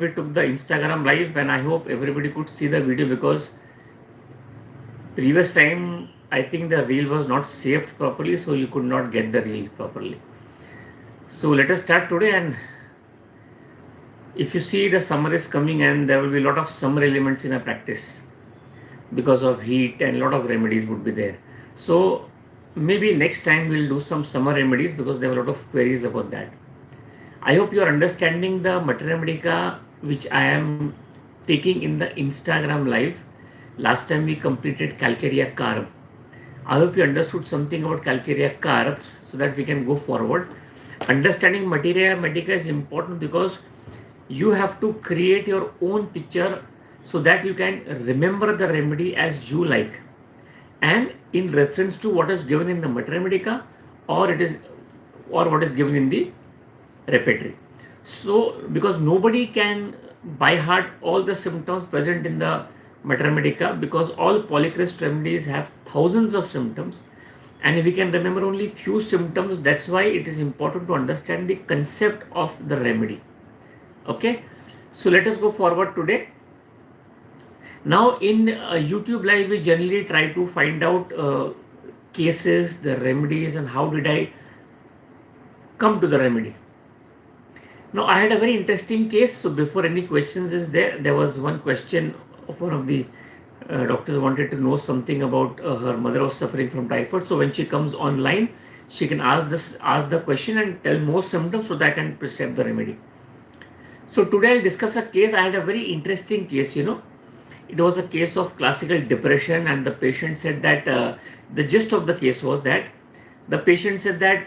we took the Instagram live, and I hope everybody could see the video, because previous time I think the reel was not saved properly, so you could not get the reel properly. So let us start today. And if you see, the summer is coming and there will be a lot of summer elements in a practice because of heat, and a lot of remedies would be there. So maybe next time we'll do some summer remedies, because there are a lot of queries about that. I hope you are understanding the Mater Medica which I am taking in the Instagram live. Last time we completed calcarea carb. I hope you understood something about calcarea carbs, so that we can go forward. Understanding Materia Medica is important, because you have to create your own picture so that you can remember the remedy as you like, and in reference to what is given in the Mater Medica, or what is given in the repertory. So because nobody can by heart all the symptoms present in the Mater Medica, because all polycrest remedies have thousands of symptoms, and we can remember only few symptoms. That's why it is important to understand the concept of the remedy. Okay, so let us go forward today. Now in YouTube live, we generally try to find out cases, the remedies, and how did I come to the remedy. Now I had a very interesting case. So before any questions is there was one question of one of the doctors wanted to know something about her mother was suffering from typhoid. So when she comes online, she can ask the question and tell more symptoms, so that I can prescribe the remedy. So today I'll discuss a case. I had a very interesting case. It was a case of classical depression, and the patient said that the gist of the case was that the patient said that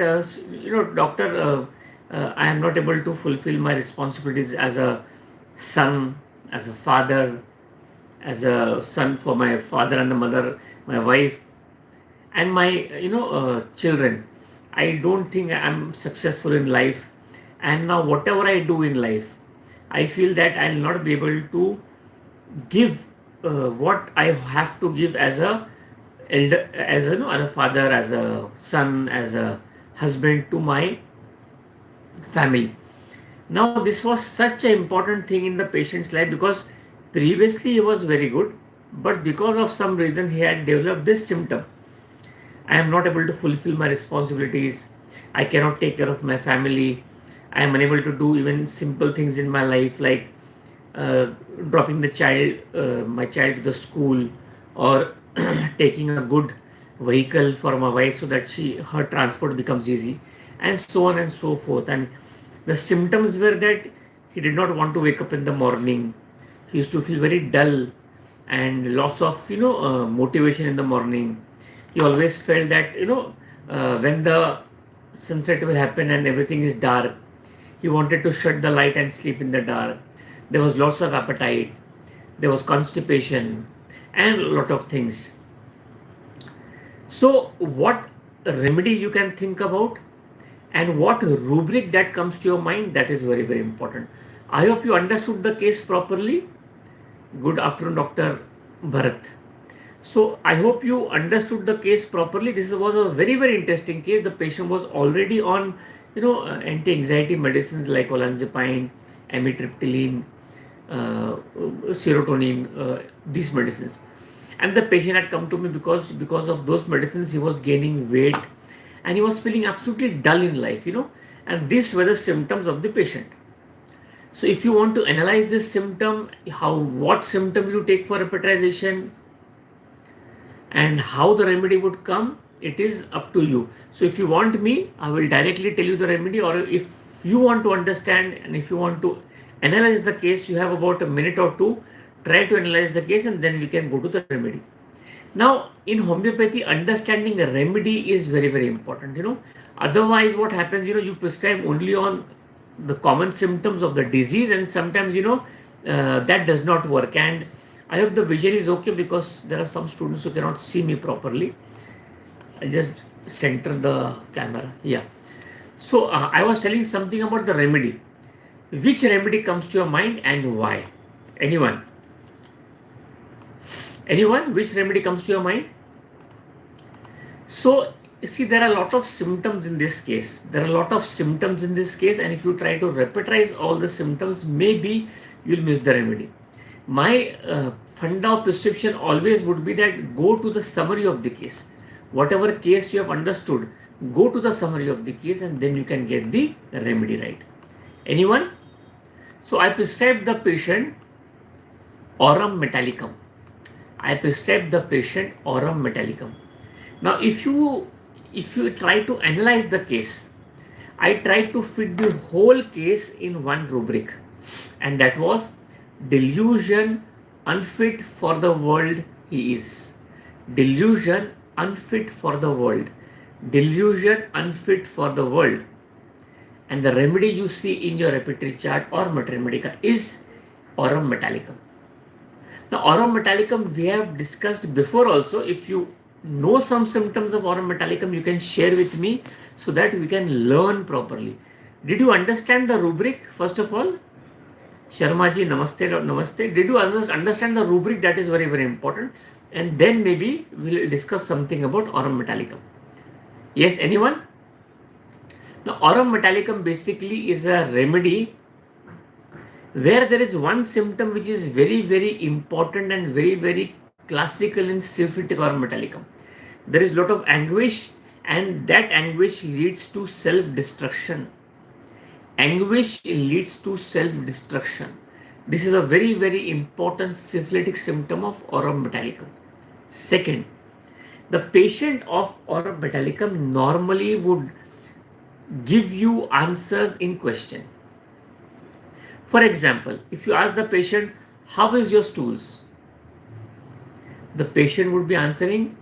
doctor, I am not able to fulfill my responsibilities as a son, as a father, as a son for my father and the mother, my wife, and my children. I don't think I'm successful in life, and now whatever I do in life, I feel that I'll not be able to give what I have to give as a elder, as a father, as a son, as a husband to my family. Now this was such an important thing in the patient's life, because previously he was very good, but because of some reason he had developed this symptom. I am not able to fulfill my responsibilities. I cannot take care of my family. I am unable to do even simple things in my life, like uh, dropping my child to the school, or taking a good vehicle for my wife so that her transport becomes easy, and so on and so forth. And the symptoms were that he did not want to wake up in the morning. He used to feel very dull, and loss of motivation in the morning. He always felt that when the sunset will happen and everything is dark, he wanted to shut the light and sleep in the dark. There was loss of appetite, there was constipation, and a lot of things. So what remedy you can think about, and what rubric that comes to your mind, that is very, very important. I hope you understood the case properly. Good afternoon, Dr. Bharat. So I hope you understood the case properly. This was a very, very interesting case. The patient was already on anti-anxiety medicines like olanzapine, amitriptyline, serotonin, these medicines. And the patient had come to me because of those medicines he was gaining weight, and he was feeling absolutely dull in life, and these were the symptoms of the patient. So if you want to analyze this symptom, what symptom you take for repetization, and how the remedy would come, it is up to you. So if you want me, I will directly tell you the remedy, or if you want to understand and if you want to analyze the case, you have about a minute or two. Try to analyze the case, and then we can go to the remedy. Now in homeopathy, understanding a remedy is very, very important. Otherwise what happens, you prescribe only on the common symptoms of the disease, and sometimes that does not work. And I hope the vision is okay, because there are some students who cannot see me properly. I just center the camera. Yeah. So I was telling something about the remedy. Which remedy comes to your mind and why? Anyone? Which remedy comes to your mind? So see, there are a lot of symptoms in this case. And if you try to repetize all the symptoms, maybe you'll miss the remedy. My funda of prescription always would be that go to the summary of the case. Whatever case you have understood, go to the summary of the case and then you can get the remedy right. Anyone? So I prescribed the patient aurum metallicum. I prescribed the patient aurum metallicum. Now if you try to analyze the case, I tried to fit the whole case in one rubric, and that was delusion unfit for the world he is. Delusion unfit for the world. Delusion unfit for the world. And the remedy you see in your repertory chart or mater medica is aurum metallicum. Now aurum metallicum we have discussed before also. If you know some symptoms of aurum metallicum, you can share with me so that we can learn properly. Did you understand the rubric first of all? Sharmaji, namaste, namaste. Did you understand the rubric? That is very, very important. And then maybe we'll discuss something about aurum metallicum. Yes, anyone? Now, aurum metallicum basically is a remedy where there is one symptom which is very, very important and very, very classical in syphilitic aurum metallicum. There is a lot of anguish, and that anguish leads to self-destruction. Anguish leads to self-destruction. This is a very, very important syphilitic symptom of aurum metallicum. Second, the patient of aurum metallicum normally would give you answers in question. For example, if you ask the patient, how is your stools? The patient would be answering,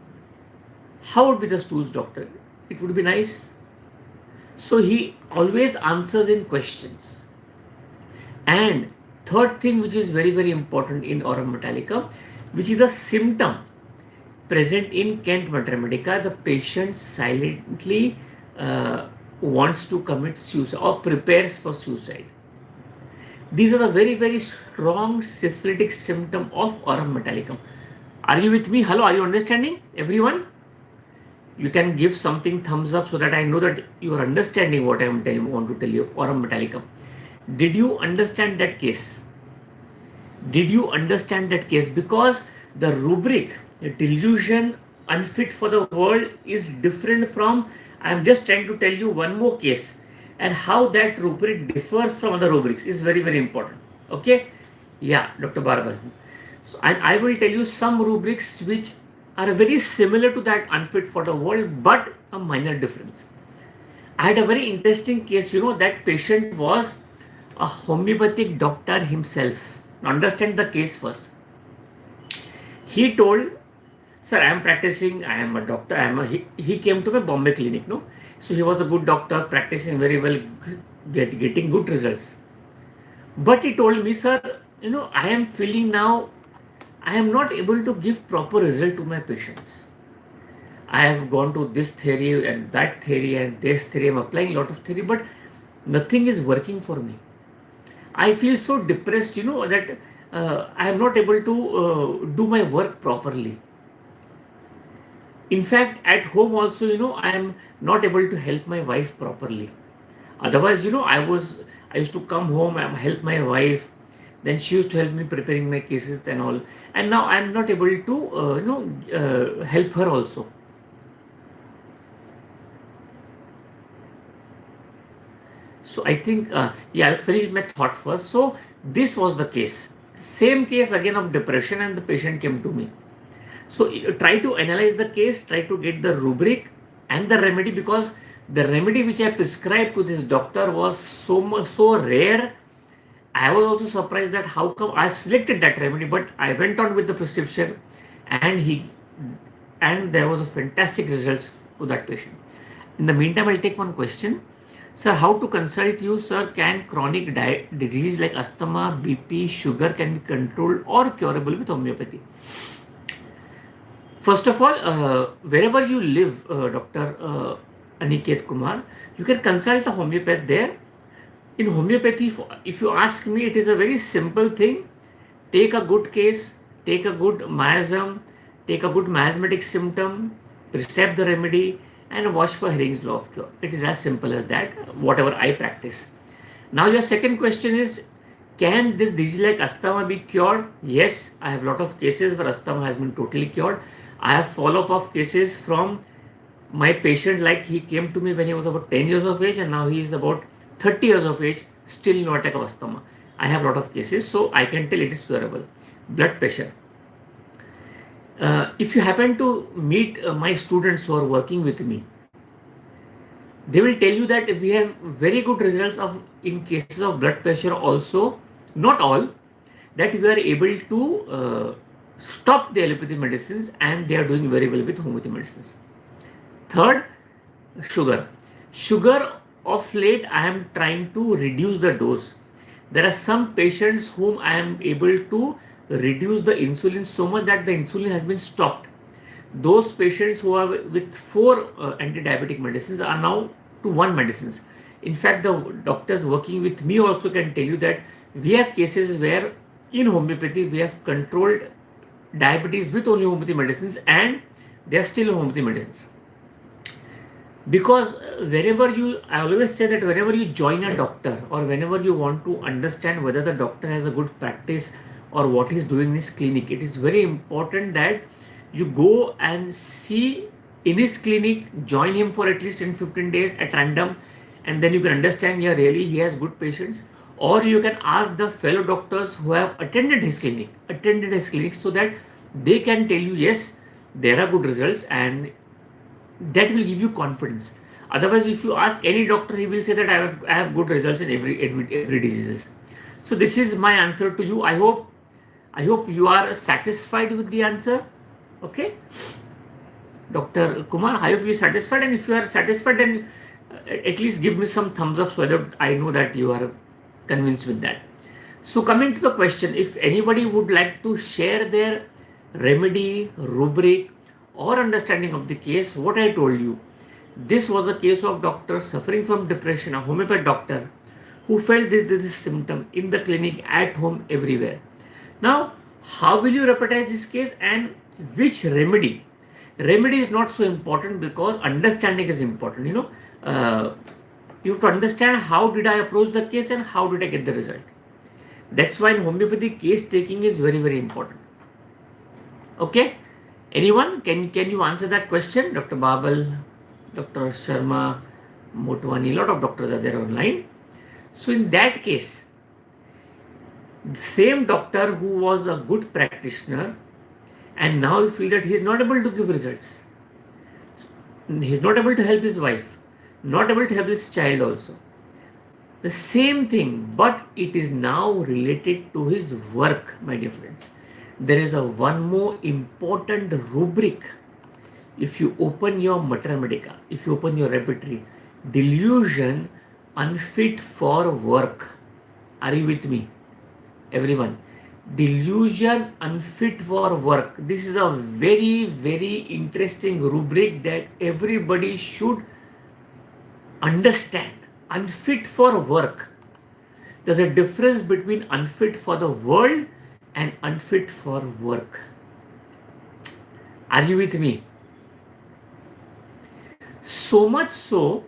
how would be the stools, doctor? It would be nice. So he always answers in questions. And third thing which is very, very important in aurum metallicum, which is a symptom present in Kent mater medica, the patient silently wants to commit suicide or prepares for suicide. These are the very, very strong syphilitic symptom of aurum metallicum. Are you with me? Hello, are you understanding, everyone? You can give something thumbs up so that I know that you are understanding what I want to tell you of aurum metallicum. Did you understand that case? Did you understand that case? Because the rubric, the delusion unfit for the world, is different from, I am just trying to tell you one more case, and how that rubric differs from other rubrics is very, very important. Okay? Yeah, Dr. Barbara. So, and I will tell you some rubrics which are very similar to that unfit for the world, but a minor difference. I had a very interesting case. That patient was a homeopathic doctor himself. Understand the case first. He told, sir, I am practicing, I am a doctor, he came to my Bombay clinic, no? So he was a good doctor, practicing very well, getting good results. But he told me, sir, I am feeling now, I am not able to give proper result to my patients. I have gone to this theory and that theory and this theory, I am applying a lot of theory, but nothing is working for me. I feel so depressed, that I am not able to do my work properly. In fact, at home also, I am not able to help my wife properly. Otherwise, I used to come home and help my wife. Then she used to help me preparing my cases and all. And now I am not able to, help her also. So I think, I'll finish my thought first. So this was the case. Same case again of depression, and the patient came to me. So try to analyze the case, try to get the rubric and the remedy, because the remedy which I prescribed to this doctor was so rare. I was also surprised that how come I've selected that remedy, but I went on with the prescription, and there was a fantastic results to that patient. In the meantime, I'll take one question. Sir, how to consult you, sir? Can chronic disease like asthma, BP, sugar can be controlled or curable with homeopathy? First of all, wherever you live, Dr. Aniket Kumar, you can consult a homeopath there. In homeopathy, if you ask me, it is a very simple thing. Take a good case, take a good miasm, take a good miasmatic symptom, prescribe the remedy, and watch for Hering's law of cure. It is as simple as that, whatever I practice. Now your second question is, Can this disease like asthma be cured? Yes, I have a lot of cases where asthma has been totally cured. I have follow-up of cases from my patient, like he came to me when he was about 10 years of age and now he is about 30 years of age, still no attack of asthma. I have a lot of cases, so I can tell it is curable. Blood pressure. If you happen to meet my students who are working with me, they will tell you that we have very good results of in cases of blood pressure also, not all, that we are able to stop the allopathy medicines and they are doing very well with homeopathy medicines. Third, sugar. Sugar, of late I am trying to reduce the dose. There are some patients whom I am able to reduce the insulin so much that the insulin has been stopped. Those patients who are with 4 anti-diabetic medicines are now to 1 medicines. In fact, the doctors working with me also can tell you that we have cases where in homeopathy we have controlled diabetes with only homeopathy medicines and they are still homeopathy medicines. Because I always say that whenever you join a doctor or whenever you want to understand whether the doctor has a good practice or what he's doing in his clinic, it is very important that you go and see in his clinic, join him for at least 10-15 days at random, and then you can understand, yeah, really he has good patients. Or you can ask the fellow doctors who have attended his clinic so that they can tell you, yes, there are good results, and that will give you confidence. Otherwise, if you ask any doctor, he will say that I have good results in every diseases. So this is my answer to you. I hope you are satisfied with the answer. Okay, Dr. Kumar, I hope you are satisfied, and if you are satisfied, then at least give me some thumbs up so that I know that you are convinced with that. So coming to the question, if anybody would like to share their remedy, rubric, or understanding of the case, what I told you, this was a case of doctor suffering from depression, a homeopathic doctor who felt this symptom in the clinic, at home, everywhere. Now, how will you repetize this case and which remedy? Remedy is not so important because understanding is important. You have to understand how did I approach the case and how did I get the result. That's why in homeopathy, case taking is very, very important. Okay, anyone can you answer that question? Dr. Babal, Dr. Sharma, Motwani, a lot of doctors are there online. So in that case, the same doctor who was a good practitioner and now you feel that he is not able to give results. He is not able to help his wife, not able to help his child also. The same thing, but it is now related to his work, my dear friends. There is one more important rubric. If you open your Mater Medica, if you open your repertory, delusion unfit for work. Are you with me? Everyone, delusion unfit for work. This is a very, very interesting rubric that everybody should understand. Unfit for work. There's a difference between unfit for the world and unfit for work. Are you with me? So much so,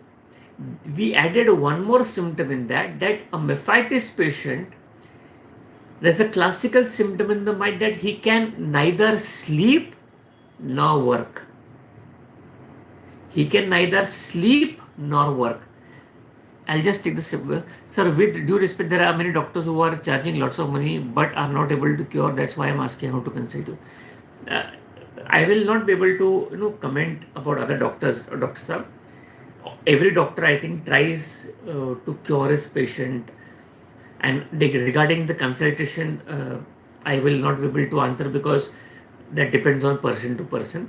we added one more symptom in that a mephitis patient, there's a classical symptom in the mind that he can neither sleep nor work. He can neither sleep nor work. I'll just take the simple. Sir, with due respect, there are many doctors who are charging lots of money but are not able to cure. That's why I'm asking how to consult you. I will not be able to comment about other doctors. Doctor sir, every doctor I think tries to cure his patient. And regarding the consultation, I will not be able to answer because that depends on person to person.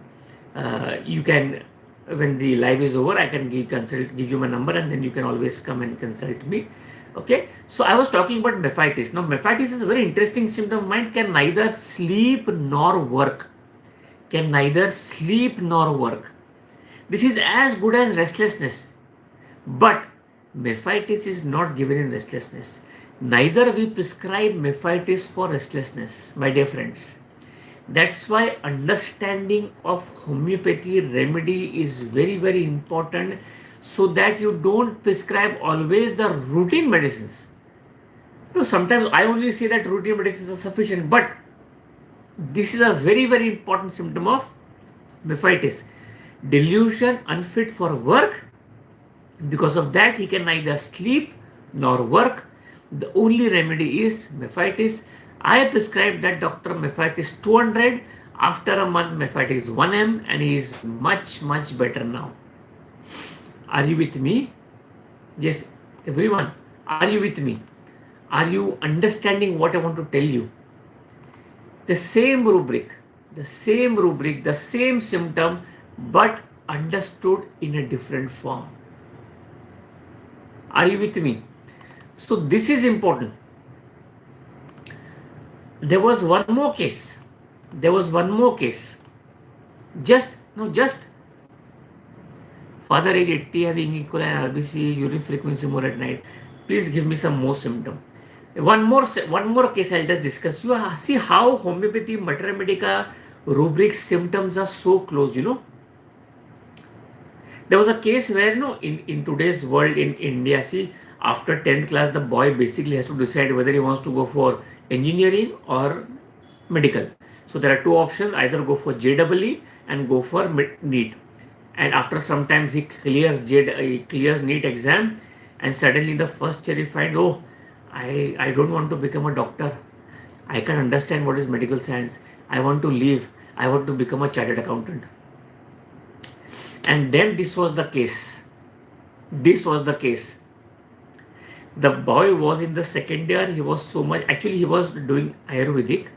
You can, when the live is over, I can give you my number, and then you can always come and consult me. Okay. So I was talking about mephitis. Now mephitis is a very interesting symptom of mind. Can neither sleep nor work. Can neither sleep nor work. This is as good as restlessness. But mephitis is not given in restlessness. Neither we prescribe mephitis for restlessness, my dear friends. That's why understanding of homeopathy remedy is very, very important, so that you don't prescribe always the routine medicines. No, sometimes I only say that routine medicines are sufficient, but this is a very, very important symptom of mephititis. Delusion, unfit for work. Because of that, he can neither sleep nor work. The only remedy is mephititis. I prescribed that doctor mephititis 200. After a month, mephititis 1 m, and he is much, much better now. Are you with me? Yes, everyone. Are you with me? Are you understanding what I want to tell you? The same rubric, the same symptom, but understood in a different form. Are you with me? So this is important. There was one more case. Just father age 80, having E. coli and RBC, urine frequency more at night. Please give me some more symptom. One more case I'll just discuss. You see how homeopathy, mater medica, rubric symptoms are so close, There was a case where, in today's world in India, see, after 10th class, the boy basically has to decide whether he wants to go for engineering or medical. So there are two options, either go for JEE and go for NEET. And after some time, he clears NEET exam, and suddenly the first year he finds, oh, I don't want to become a doctor. I can understand what is medical science. I want to leave. I want to become a chartered accountant. And then this was the case. The boy was in the second year. He was he was doing Ayurvedic.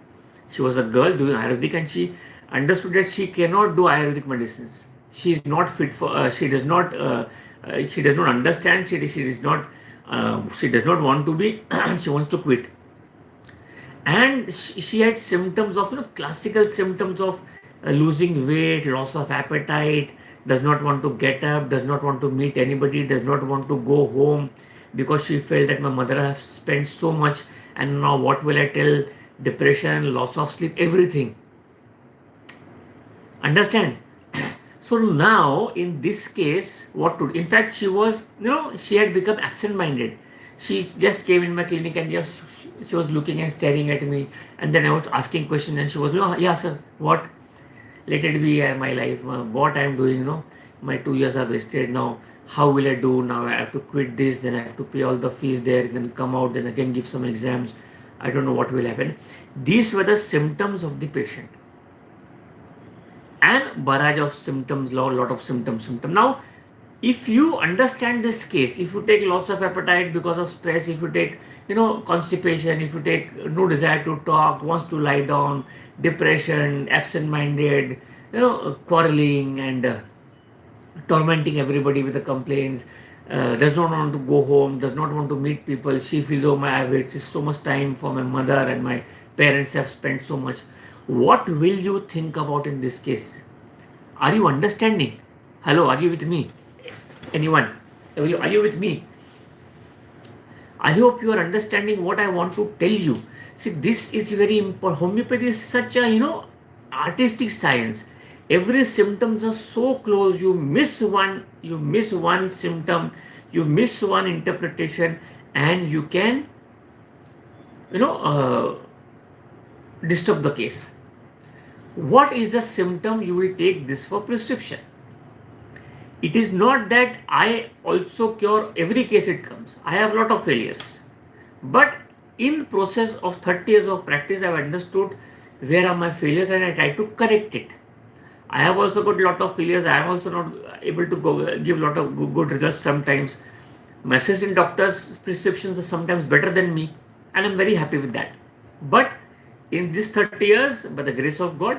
She was a girl doing Ayurvedic, and she understood that she cannot do Ayurvedic medicines. She is not fit for, she does not understand, she does not want to be, she wants to quit. And she had symptoms of, classical symptoms of losing weight, loss of appetite, does not want to get up, does not want to meet anybody, does not want to go home, because she felt that my mother has spent so much, and now what will I tell? Depression, loss of sleep, everything. Understand? So now in this case, in fact, she was, she had become absent-minded. She just came in my clinic and she was looking and staring at me, and then I was asking questions, and she was, yeah sir, what? Let it be my life, what I am doing, my 2 years are wasted now. How will I do now? I have to quit this, then I have to pay all the fees there, then come out, then again give some exams. I don't know what will happen. These were the symptoms of the patient. And barrage of symptoms, lot of symptoms. Now, if you understand this case, if you take loss of appetite because of stress, if you take, constipation, if you take no desire to talk, wants to lie down, depression, absent-minded, quarreling and tormenting everybody with the complaints, does not want to go home, does not want to meet people. She feels, oh, I have wasted so much time for my mother, and my parents have spent so much. What will you think about in this case? Are you understanding? Hello, are you with me? Anyone? Are you with me? I hope you are understanding what I want to tell you. See, this is very important. Homeopathy is such a, artistic science. Every symptoms are so close. You miss one symptom, you miss one interpretation, and you can, disturb the case. What is the symptom? You will take this for prescription. It is not that I also cure every case it comes. I have a lot of failures. But in process of 30 years of practice, I have understood where are my failures, and I try to correct it. I have also got a lot of failures. I am also not able to give a lot of good results sometimes. My assistant doctors' prescriptions are sometimes better than me, and I'm very happy with that. But in these 30 years, by the grace of God,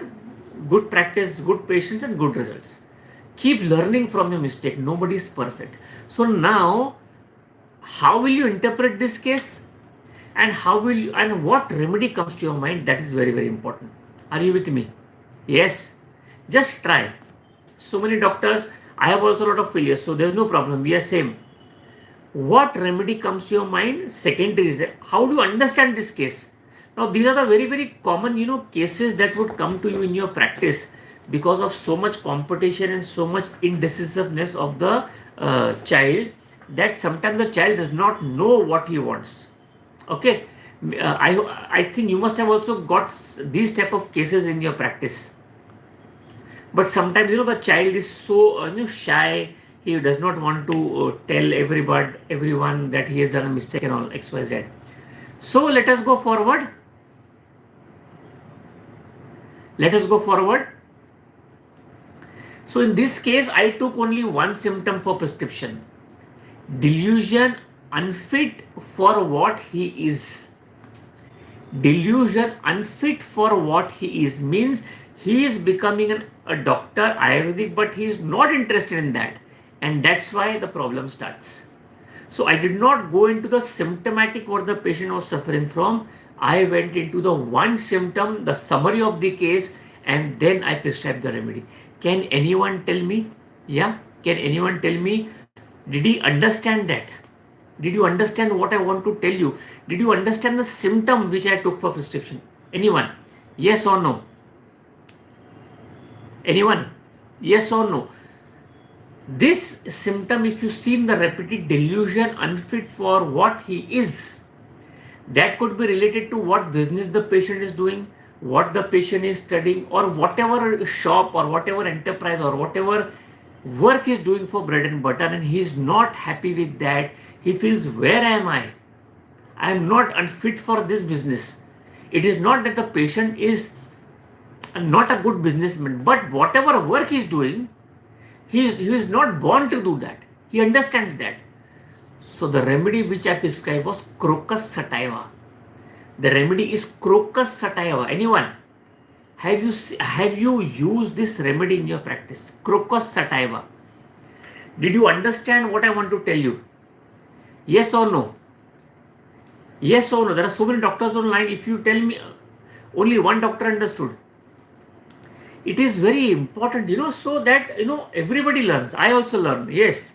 good practice, good patience, and good results. Keep learning from your mistake. Nobody is perfect. So now, how will you interpret this case? And what remedy comes to your mind? That is very, very important. Are you with me? Yes. Just try. So many doctors, I have also a lot of failures, so there's no problem. We are same. What remedy comes to your mind? Secondary is how do you understand this case? Now, these are the very, very common, cases that would come to you in your practice because of so much competition and so much indecisiveness of the child, that sometimes the child does not know what he wants. Okay, I think you must have also got these type of cases in your practice. But sometimes the child is so shy. He does not want to tell everyone that he has done a mistake and all XYZ. So let us go forward. Let us go forward. So in this case, I took only one symptom for prescription. Delusion unfit for what he is. Delusion unfit for what he is means he is becoming a doctor, Ayurvedic, but he is not interested in that. And that's why the problem starts. So I did not go into the symptomatic what the patient was suffering from. I went into the one symptom, the summary of the case, and then I prescribed the remedy. Can anyone tell me? Yeah? Can anyone tell me? Did he understand that? Did you understand what I want to tell you? Did you understand the symptom which I took for prescription? Anyone? Yes or no? Anyone? Yes or no? This symptom, if you see in the repeated delusion unfit for what he is, that could be related to what business the patient is doing, what the patient is studying, or whatever shop or whatever enterprise or whatever work is doing for bread and butter, and he is not happy with that. He feels, where am I? I am not unfit for this business. It is not that the patient is not a good businessman, but whatever work he is doing, he is not born to do that. He understands that. So the remedy which I prescribed was crocus sativa. The remedy is crocus sativa. Anyone? Have you used this remedy in your practice? Crocus sativa. Did you understand what I want to tell you? Yes or no? Yes or no? There are so many doctors online. If you tell me only one doctor understood, it is very important, so that everybody learns. I also learn. Yes,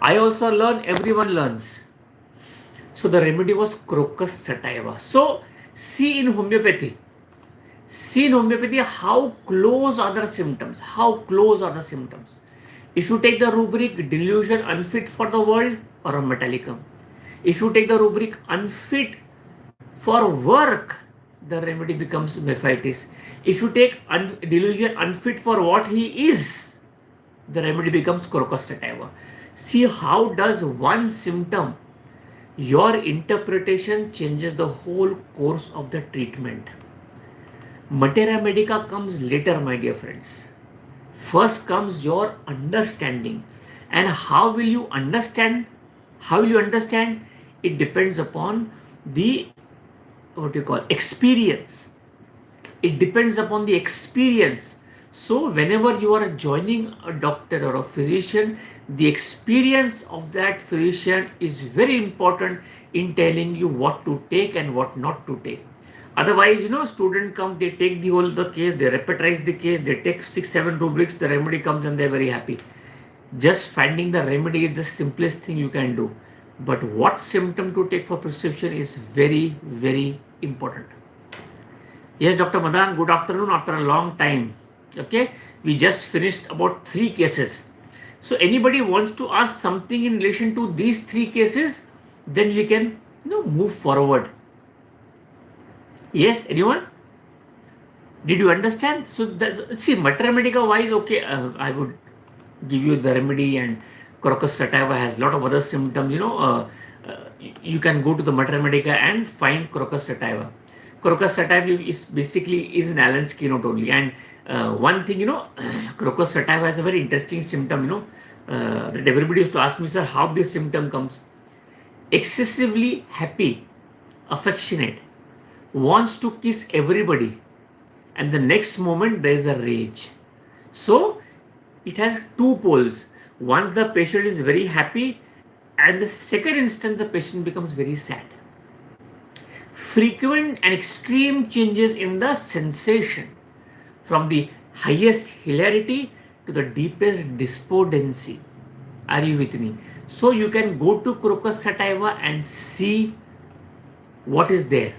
I also learn. Everyone learns. So the remedy was crocus sativa. So see in homeopathy how close are the symptoms. How close are the symptoms? If you take the rubric delusion unfit for the world or a metallicum, if you take the rubric unfit for work, the remedy becomes mephitis. If you take delusion unfit for what he is, the remedy becomes crocus sativa. See how does one symptom, your interpretation changes the whole course of the treatment. Materia medica comes later, my dear friends. First comes your understanding. And how will you understand? How will you understand? It depends upon the experience. It depends upon the experience. So whenever you are joining a doctor or a physician, the experience of that physician is very important in telling you what to take and what not to take. Otherwise, student comes, they take the case, they repetize the case, they take 6-7 rubrics, the remedy comes and they're very happy. Just finding the remedy is the simplest thing you can do. But what symptom to take for prescription is very, very important. Yes, Dr. Madan, good afternoon after a long time. Okay, we just finished about 3 cases. So anybody wants to ask something in relation to these 3 cases, then we can move forward. Yes, anyone? Did you understand? So see, materia medica wise, okay, I would give you the remedy, and crocus sativa has a lot of other symptoms. You can go to the materia medica and find crocus sativa. Crocus sativa is basically an Allen's keynote only. And one thing, crocus sativa has a very interesting symptom, that everybody used to ask me, sir, how this symptom comes. Excessively happy, affectionate, wants to kiss everybody, and the next moment there is a rage. So it has 2 poles. Once the patient is very happy, and the second instant the patient becomes very sad. Frequent and extreme changes in the sensation, from the highest hilarity to the deepest despondency. Are you with me? So you can go to crocus sativa and see what is there.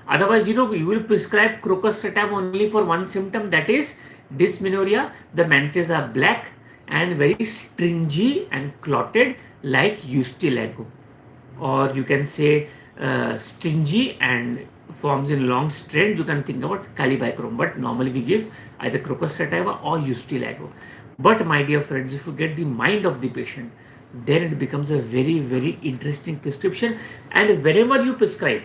Otherwise, you will prescribe crocus sativa only for one symptom, that is dysmenorrhea. The menses are black and very stringy and clotted like Ustilago. or you can say stingy and forms in long strand, you can think about calibacrom. But normally we give either crocus sativa or YTLIVE. But my dear friends, if you get the mind of the patient, then it becomes a very, very interesting prescription. And whenever you prescribe,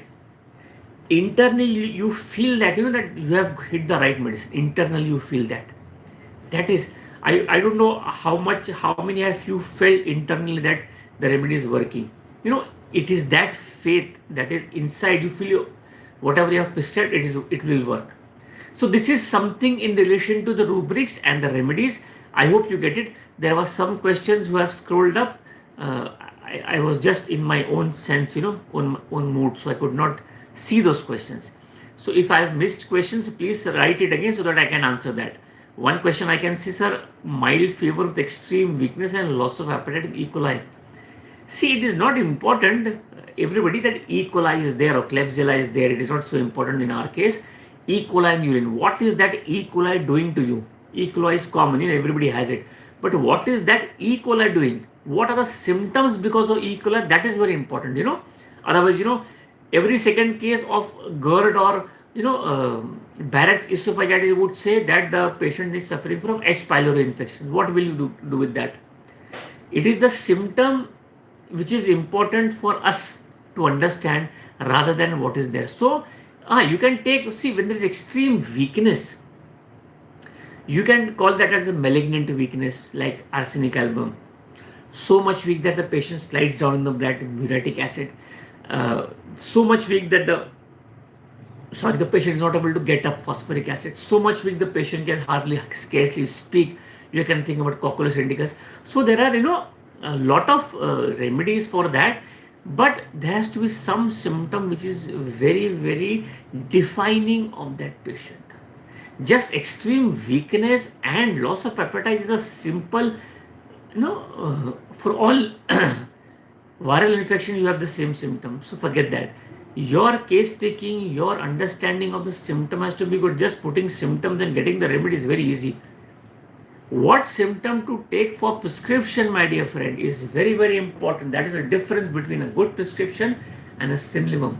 internally you feel that that you have hit the right medicine. Internally you feel that is, I don't know how many of you felt internally that the remedy is working. It is that faith that is inside. You feel whatever you have prescribed, it will work. So this is something in relation to the rubrics and the remedies. I hope you get it. There were some questions who have scrolled up. I was just in my own sense, own mood, so I could not see those questions. So if I have missed questions, please write it again so that I can answer that. One question I can see, sir, mild fever with extreme weakness and loss of appetite in E. coli. See, it is not important, everybody, that E. coli is there or Klebsiella is there. It is not so important in our case. E. coli in urine. What is that E. coli doing to you? E. coli is common, everybody has it. But what is that E. coli doing? What are the symptoms because of E. coli? That is very important, Otherwise, every second case of GERD or Barrett's esophagitis would say that the patient is suffering from H. pylori infection. What will you do with that? It is the symptom which is important for us to understand rather than what is there. So you can take, see, when there is extreme weakness, you can call that as a malignant weakness, like arsenic album. So much weak that the patient slides down in the blood, muriatic acid. So much weak that the patient is not able to get up, phosphoric acid. So much weak the patient can scarcely speak. You can think about cocculus indicus. So there are a lot of remedies for that, but there has to be some symptom which is very, very defining of that patient. Just extreme weakness and loss of appetite is a simple, for all viral infection you have the same symptom. So forget that. Your case taking, your understanding of the symptom has to be good. Just putting symptoms and getting the remedy is very easy. What symptom to take for prescription, my dear friend, is very, very important. That is the difference between a good prescription and a synlimum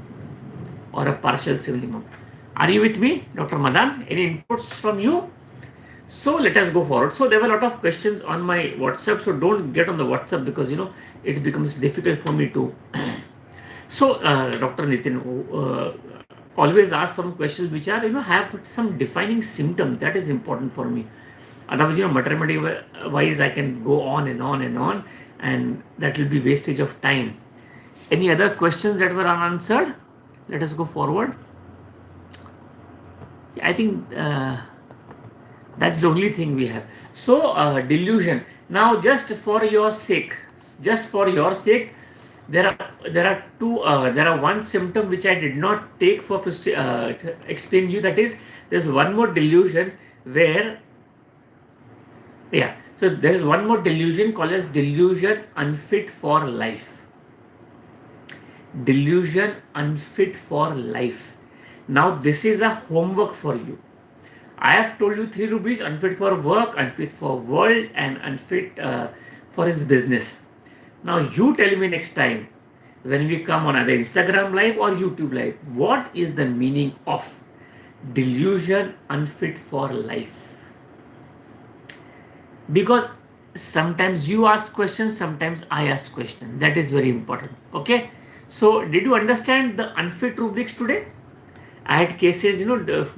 or a partial synlimum. Are you with me, Dr. Madan? Any inputs from you? So let us go forward. So there were a lot of questions on my WhatsApp. So don't get on the WhatsApp because it becomes difficult for me to. So Dr. Nitin, always ask some questions which are have some defining symptom. That is important for me. Otherwise, maternity wise, I can go on and on and on, and that will be wastage of time. Any other questions that were unanswered? Let us go forward. I think that's the only thing we have. So delusion. Now, just for your sake, there are one symptom which I did not take for explain you. That is, there's one more delusion where. Yeah, so there is one more delusion called as delusion unfit for life. Delusion unfit for life. Now this is a homework for you. I have told you 3 rupees: unfit for work, unfit for world, and unfit for his business. Now you tell me next time when we come on either Instagram live or YouTube live, what is the meaning of delusion unfit for life? Because sometimes you ask questions, sometimes I ask questions. That is very important. Okay. So did you understand the unfit rubrics today? I had cases,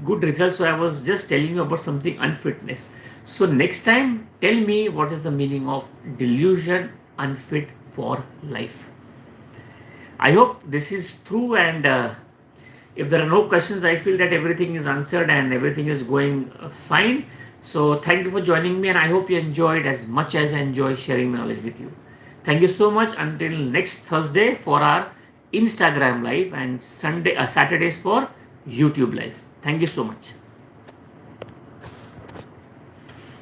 good results. So I was just telling you about something unfitness. So next time, tell me what is the meaning of delusion unfit for life. I hope this is through, and if there are no questions, I feel that everything is answered and everything is going fine. So thank you for joining me, and I hope you enjoyed as much as I enjoy sharing knowledge with you. Thank you so much. Until next Thursday for our Instagram live, and Saturdays for YouTube live. Thank you so much.